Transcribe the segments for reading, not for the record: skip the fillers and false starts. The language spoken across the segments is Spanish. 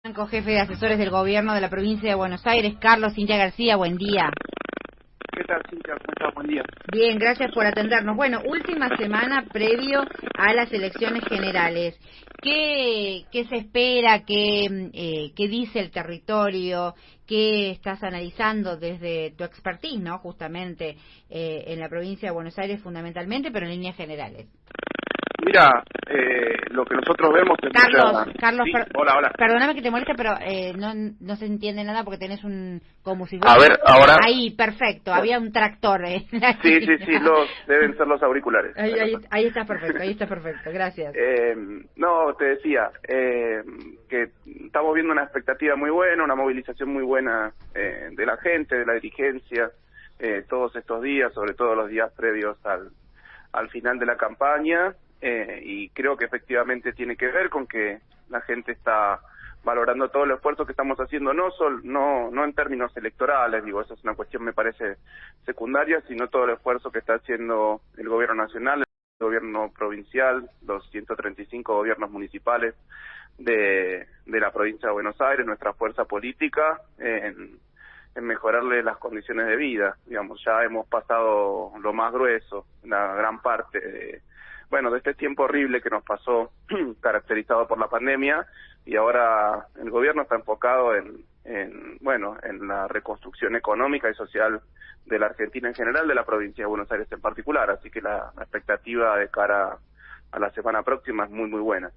Jefe de asesores del gobierno de la provincia de Buenos Aires, Carlos Cintia García, buen día. ¿Qué tal, Cintia? ¿Cómo estás? Buen día. Bien, gracias por atendernos. Bueno, última semana previo a las elecciones generales. ¿Qué se espera? ¿Qué dice el territorio? ¿Qué estás analizando desde tu expertise, ¿no? Justamente en la provincia de Buenos Aires fundamentalmente, pero en líneas generales. Mira, lo que nosotros vemos es Carlos, sí, hola. Perdóname que te moleste, pero no se entiende nada porque tenés un combustible. A ver, ahora. Ahí, perfecto, había un tractor. Sí, deben ser los auriculares. Ahí está perfecto, gracias. No, te decía, que estamos viendo una expectativa muy buena, una movilización muy buena de la gente, de la dirigencia, todos estos días, sobre todo los días previos al final de la campaña. Y creo que efectivamente tiene que ver con que la gente está valorando todo el esfuerzo que estamos haciendo, no en términos electorales, digo, esa es una cuestión me parece secundaria, sino todo el esfuerzo que está haciendo el gobierno nacional, el gobierno provincial, los 135 gobiernos municipales de la provincia de Buenos Aires, nuestra fuerza política en mejorarle las condiciones de vida. Digamos, ya hemos pasado lo más grueso, la gran parte de este tiempo horrible que nos pasó, caracterizado por la pandemia, y ahora el gobierno está enfocado en la reconstrucción económica y social de la Argentina en general, de la provincia de Buenos Aires en particular, así que la expectativa de cara a la semana próxima es muy buena.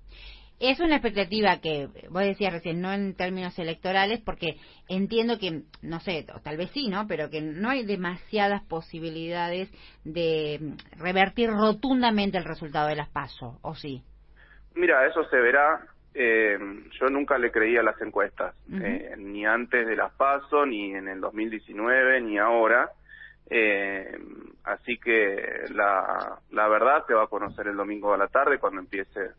Es una expectativa que, vos decías recién, no en términos electorales, porque entiendo que, no sé, tal vez sí, ¿no? Pero que no hay demasiadas posibilidades de revertir rotundamente el resultado de las PASO, ¿o sí? Mira, eso se verá. Yo nunca le creía a las encuestas, ni antes de las PASO, ni en el 2019, ni ahora. Así que la verdad se va a conocer el domingo a la tarde cuando empiece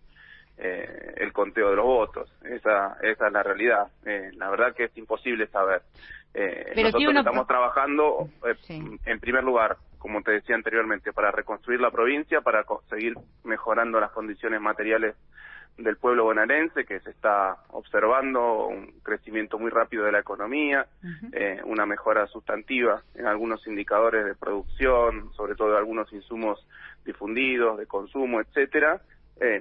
el conteo de los votos. Esa es la realidad. La verdad que es imposible saber. Nosotros estamos trabajando en primer lugar, como te decía anteriormente, para reconstruir la provincia, para seguir mejorando las condiciones materiales del pueblo bonaerense, que se está observando un crecimiento muy rápido de la economía, una mejora sustantiva en algunos indicadores de producción, sobre todo de algunos insumos difundidos, de consumo, etcétera.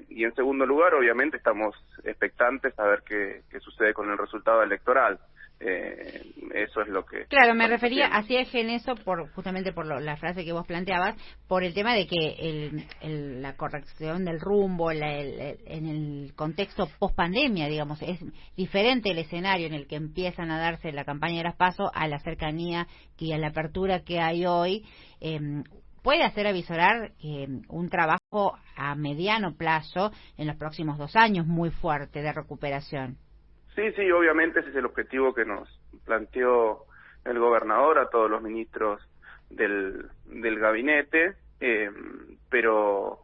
Y en segundo lugar, obviamente, estamos expectantes a ver qué sucede con el resultado electoral. Eso es lo que... Claro, me refería, hacía eje en eso, justamente por la frase que vos planteabas, por el tema de que la corrección del rumbo en el contexto post-pandemia, digamos, es diferente el escenario en el que empiezan a darse la campaña de las PASO a la cercanía y a la apertura que hay hoy. Puede hacer avisorar un trabajo a mediano plazo en los próximos 2 años muy fuerte de recuperación. Sí, obviamente ese es el objetivo que nos planteó el gobernador a todos los ministros del gabinete, pero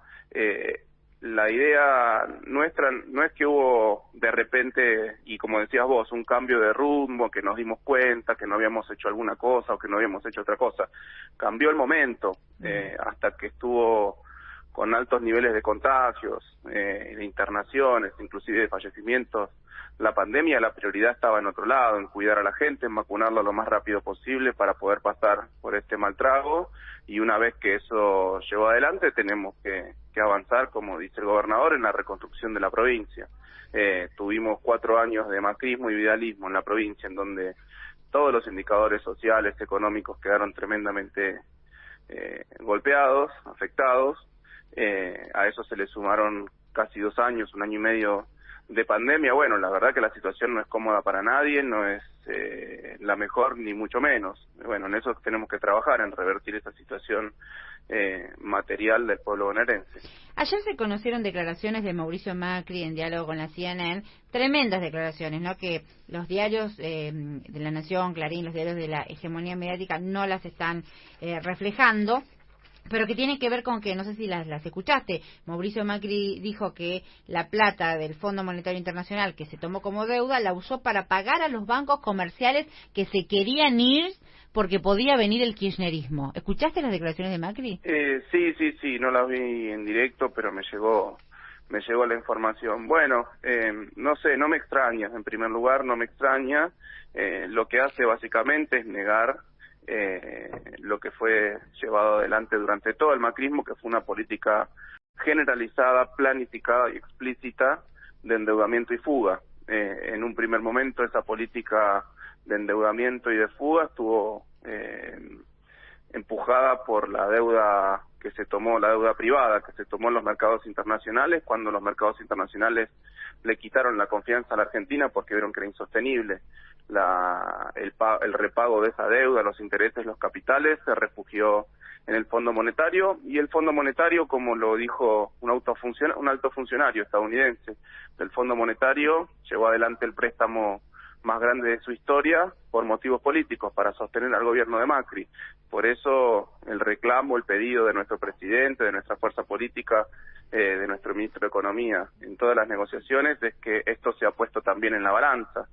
la idea nuestra no es que hubo de repente, y como decías vos, un cambio de rumbo, que nos dimos cuenta que no habíamos hecho alguna cosa o que no habíamos hecho otra cosa. Cambió el momento, hasta que estuvo con altos niveles de contagios, de internaciones, inclusive de fallecimientos. La pandemia, la prioridad estaba en otro lado, en cuidar a la gente, en vacunarla lo más rápido posible para poder pasar por este mal trago, y una vez que eso llevó adelante tenemos que avanzar, como dice el gobernador, en la reconstrucción de la provincia. Tuvimos 4 años de macrismo y vidalismo en la provincia, en donde todos los indicadores sociales, económicos quedaron tremendamente golpeados, afectados. A eso se le sumaron casi 2 años, 1 año y medio de pandemia. Bueno, la verdad que la situación no es cómoda para nadie, no es la mejor ni mucho menos. Bueno, en eso tenemos que trabajar, en revertir esa situación material del pueblo bonaerense. Ayer se conocieron declaraciones de Mauricio Macri en diálogo con la CNN, tremendas declaraciones, ¿no? Que los diarios de La Nación, Clarín, los diarios de la hegemonía mediática no las están reflejando, pero que tiene que ver con que, no sé si las escuchaste, Mauricio Macri dijo que la plata del Fondo Monetario Internacional que se tomó como deuda la usó para pagar a los bancos comerciales que se querían ir porque podía venir el kirchnerismo. ¿Escuchaste las declaraciones de Macri? Sí, no las vi en directo, pero me llegó me llegó la información. Bueno, no sé, no me extraña, en primer lugar, no me extraña. Lo que hace básicamente es negar lo que fue llevado adelante durante todo el macrismo, que fue una política generalizada, planificada y explícita de endeudamiento y fuga. En un primer momento esa política de endeudamiento y de fuga estuvo empujada por la deuda que se tomó, la deuda privada que se tomó en los mercados internacionales, cuando los mercados internacionales le quitaron la confianza a la Argentina porque vieron que era insostenible el repago de esa deuda, los intereses, los capitales, se refugió en el Fondo Monetario, y el Fondo Monetario, como lo dijo un alto funcionario estadounidense del Fondo Monetario, llevó adelante el préstamo más grande de su historia por motivos políticos, para sostener al gobierno de Macri. Por eso el reclamo, el pedido de nuestro presidente, de nuestra fuerza política, de nuestro ministro de Economía en todas las negociaciones, es que esto se ha puesto también en la balanza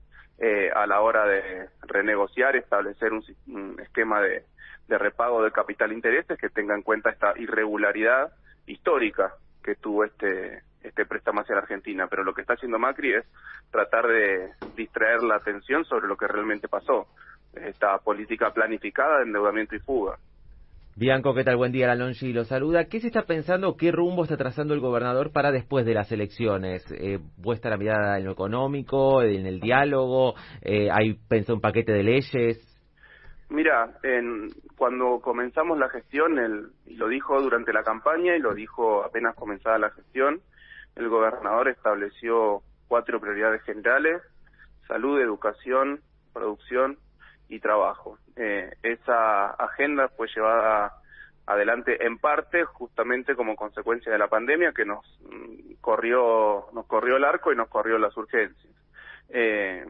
a la hora de renegociar, establecer un esquema de repago del capital intereses que tenga en cuenta esta irregularidad histórica que tuvo este préstamo hacia la Argentina. Pero lo que está haciendo Macri es tratar de distraer la atención sobre lo que realmente pasó, esta política planificada de endeudamiento y fuga. Bianco, ¿qué tal? Buen día, Longi lo saluda. ¿Qué se está pensando, qué rumbo está trazando el gobernador para después de las elecciones? ¿Vuestra la mirada en lo económico, en el diálogo? ¿Hay pensado un paquete de leyes? Mira, cuando comenzamos la gestión, y lo dijo durante la campaña y lo dijo apenas comenzada la gestión, el gobernador estableció 4 prioridades generales: salud, educación, producción y trabajo. Esa agenda fue llevada adelante en parte justamente como consecuencia de la pandemia, que nos corrió el arco y nos corrió las urgencias.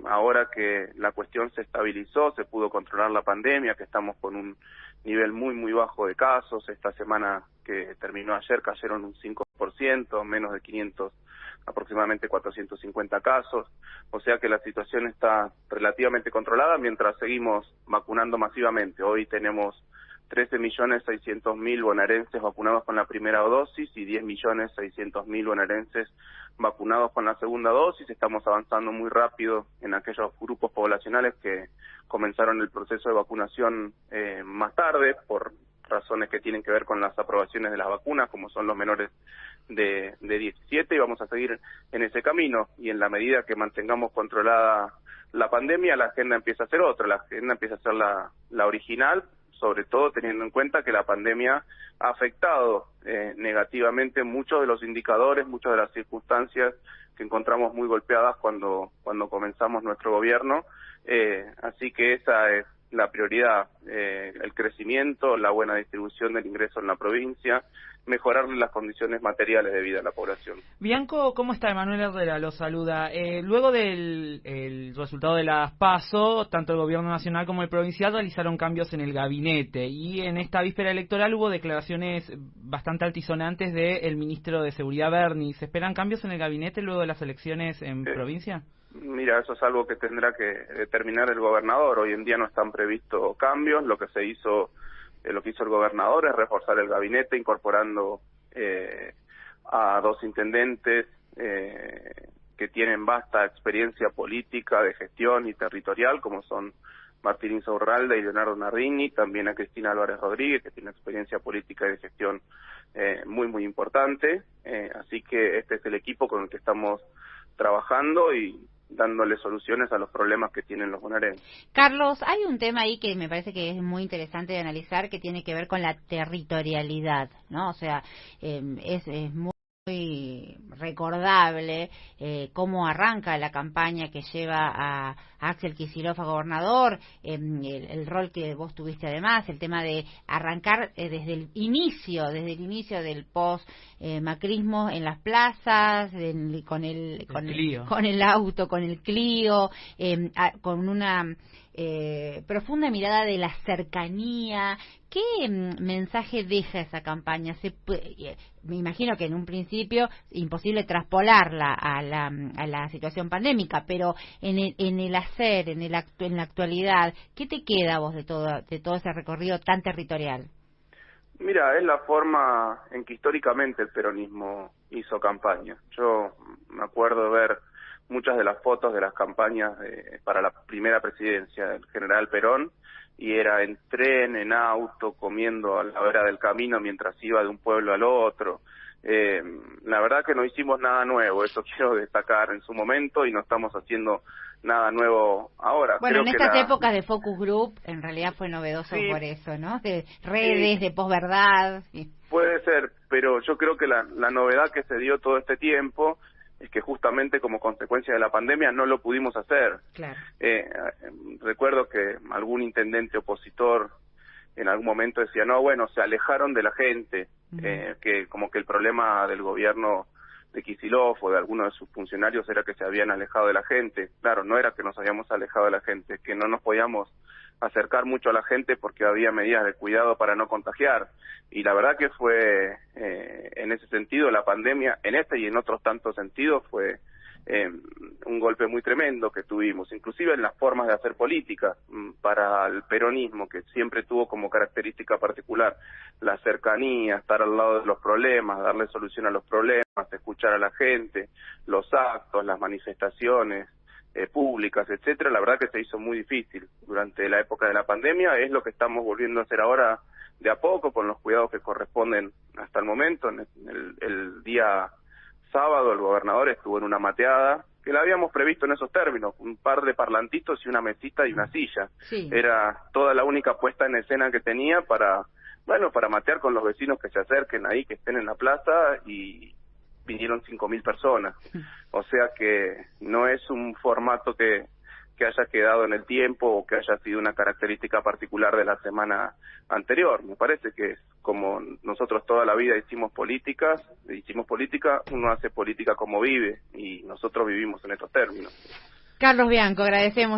Ahora que la cuestión se estabilizó, se pudo controlar la pandemia, que estamos con un nivel muy bajo de casos. Esta semana que terminó ayer cayeron un 5%, menos de 500, aproximadamente 450 casos. O sea que la situación está relativamente controlada mientras seguimos vacunando masivamente. Hoy tenemos 13.600.000 bonaerenses vacunados con la primera dosis y 10.600.000 bonaerenses vacunados con la segunda dosis. Estamos avanzando muy rápido en aquellos grupos poblacionales que comenzaron el proceso de vacunación más tarde, por razones que tienen que ver con las aprobaciones de las vacunas, como son los menores de 17, y vamos a seguir en ese camino. Y en la medida que mantengamos controlada la pandemia, la agenda empieza a ser otra, la agenda empieza a ser la original, sobre todo teniendo en cuenta que la pandemia ha afectado negativamente muchos de los indicadores, muchas de las circunstancias que encontramos muy golpeadas cuando comenzamos nuestro gobierno. Así que esa es la prioridad, el crecimiento, la buena distribución del ingreso en la provincia, mejorar las condiciones materiales de vida de la población. Bianco, ¿cómo está? Emanuel Herrera lo saluda. Luego del el resultado de las PASO, tanto el gobierno nacional como el provincial realizaron cambios en el gabinete, y en esta víspera electoral hubo declaraciones bastante altisonantes del ministro de Seguridad, Berni. ¿Se esperan cambios en el gabinete luego de las elecciones en provincia? Mira, eso es algo que tendrá que determinar el gobernador. Hoy en día no están previstos cambios. Lo que hizo el gobernador es reforzar el gabinete, incorporando a 2 intendentes que tienen vasta experiencia política, de gestión y territorial, como son Martín Insaurralde y Leonardo Nardini, también a Cristina Álvarez Rodríguez, que tiene experiencia política y de gestión muy importante. Así que este es el equipo con el que estamos trabajando y dándole soluciones a los problemas que tienen los bonaerenses. Carlos, hay un tema ahí que me parece que es muy interesante de analizar, que tiene que ver con la territorialidad, ¿no? O sea, es muy recordable cómo arranca la campaña que lleva a Axel Kicillof a gobernador, el rol que vos tuviste además, el tema de arrancar desde el inicio del post-macrismo en las plazas, con el auto, con el Clio, con una profunda mirada de la cercanía. ¿Qué mensaje deja esa campaña? Me imagino que en un principio imposible traspolarla a la situación pandémica, pero en el hacer, en la actualidad, ¿qué te queda vos de todo ese recorrido tan territorial? Mira, es la forma en que históricamente el peronismo hizo campaña. Yo me acuerdo de ver muchas de las fotos de las campañas para la primera presidencia del general Perón, y era en tren, en auto, comiendo a la vera del camino mientras iba de un pueblo al otro. La verdad que no hicimos nada nuevo, eso quiero destacar en su momento, y no estamos haciendo nada nuevo ahora. Bueno, Creo en estas épocas de focus group, en realidad fue novedoso por eso, ¿no? De redes, de posverdad. Sí. Puede ser, pero yo creo que la novedad que se dio todo este tiempo es que justamente como consecuencia de la pandemia no lo pudimos hacer. Claro. Recuerdo que algún intendente opositor en algún momento decía, no, bueno, se alejaron de la gente, que como que el problema del gobierno de Kicillof o de algunos de sus funcionarios era que se habían alejado de la gente. Claro, no era que nos habíamos alejado de la gente, que no nos podíamos acercar mucho a la gente porque había medidas de cuidado para no contagiar. Y la verdad que fue, en ese sentido, la pandemia, en este y en otros tantos sentidos, fue un golpe muy tremendo que tuvimos, inclusive en las formas de hacer política. Para el peronismo, que siempre tuvo como característica particular la cercanía, estar al lado de los problemas, darle solución a los problemas, escuchar a la gente, los actos, las manifestaciones públicas, etcétera, la verdad que se hizo muy difícil durante la época de la pandemia. Es lo que estamos volviendo a hacer ahora de a poco, con los cuidados que corresponden hasta el momento. En el día sábado el gobernador estuvo en una mateada que la habíamos previsto en esos términos, un par de parlantitos y una mesita y una silla. Sí. Era toda la única puesta en escena que tenía para matear con los vecinos que se acerquen ahí, que estén en la plaza, y vinieron 5.000 personas. O sea que no es un formato que haya quedado en el tiempo o que haya sido una característica particular de la semana anterior. Me parece que es como nosotros toda la vida hicimos política, uno hace política como vive, y nosotros vivimos en estos términos. Carlos Bianco, agradecemos